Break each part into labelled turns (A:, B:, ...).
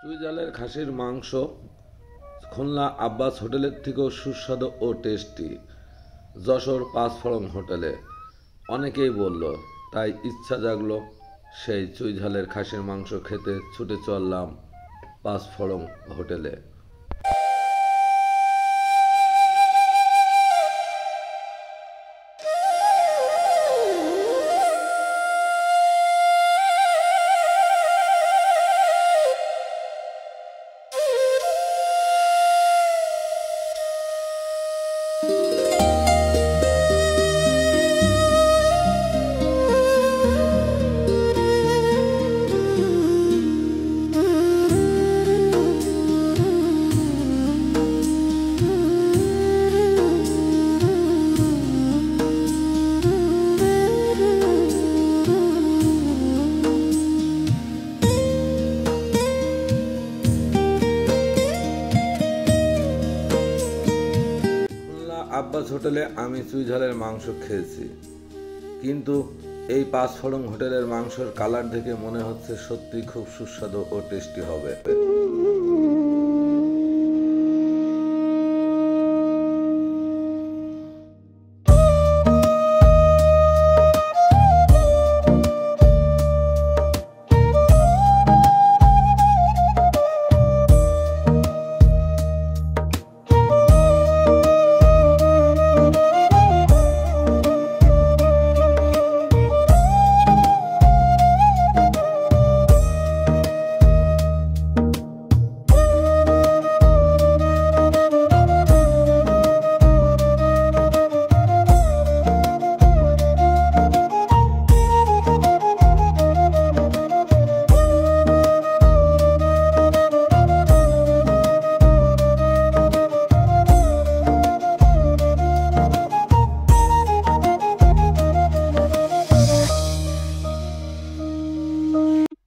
A: চুইঝালের খাসির মাংস খুলনা আব্বাস হোটেলের থেকেও সুস্বাদু ও টেস্টি। যশোর পাঁচফোড়ন হোটেলে অনেকেই বলল, তাই ইচ্ছা জাগলো সেই চুইঝালের খাসির মাংস খেতে ছুটে চললাম পাঁচফোড়ন হোটেলে। আব্বাস হোটেলে আমি চুইঝালের মাংস খেয়েছি, কিন্তু এই পাঁচফোড়ন হোটেলের মাংসের কালার দেখে মনে হচ্ছে সত্যি খুব সুস্বাদু ও টেস্টি হবে।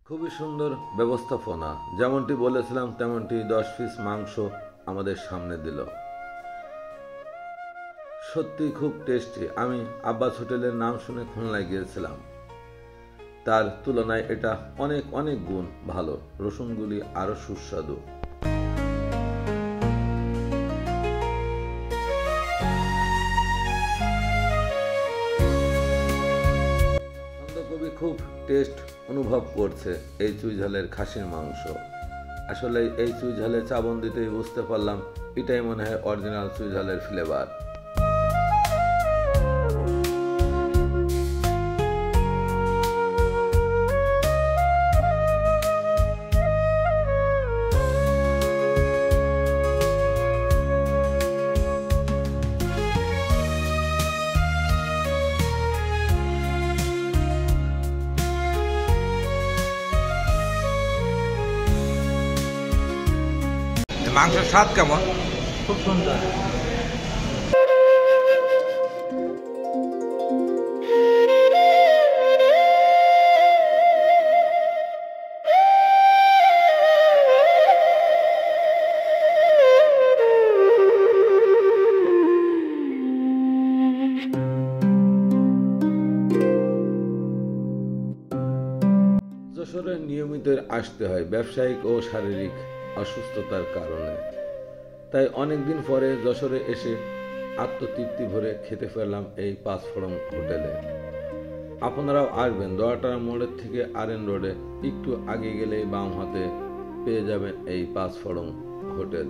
A: খুবই সুন্দর ব্যবস্থাপনা, যেমনটি বলেছিলাম তেমনটি 10 পিস মাংস আমাদের সামনে দিল। সত্যি খুব টেস্টি। আমি আব্বাস হোটেলের নাম শুনে খুলনায় গিয়েছিলাম, তার তুলনায় এটা অনেক অনেক গুণ ভালো। রসুনগুলি আরো সুস্বাদু। কবি খুব টেস্ট অনুভব করছে এই চুইঝালের খাসির মাংস। আসলে এই চুইঝালে চাবন দিতেই বুঝতে পারলাম এটাই মনে হয় অরিজিনাল চুইঝালের ফ্লেভার। মাংসের স্বাদ কেমন?
B: খুব সুন্দর।
A: যশোরে নিয়মিত আসতে হয় ব্যবসায়িক ও শারীরিক অসুস্থতার কারণে, তাই অনেকদিন পরে যশোরে এসে আত্মতৃপ্তি ভরে খেতে পেলাম এই পাঁচফোড়ন হোটেলে। আপনারাও আসবেন। দোয়াটার মোড়ের থেকে আরএন রোডে একটু আগে গেলেই বাম হাতে পেয়ে যাবেন এই পাঁচফোড়ন হোটেল।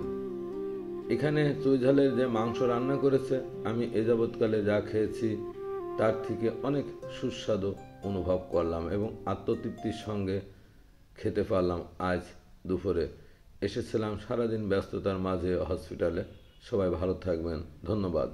A: এখানে চুইঝালের যে মাংস রান্না করেছে, আমি এ যাবৎকালে যা খেয়েছি তার থেকে অনেক সুস্বাদু অনুভব করলাম এবং আত্মতৃপ্তির সঙ্গে খেতে পারলাম। আজ দুপুরে এসেছিলাম সারাদিন ব্যস্ততার মাঝে হসপিটালে। সবাই ভালো থাকবেন। ধন্যবাদ।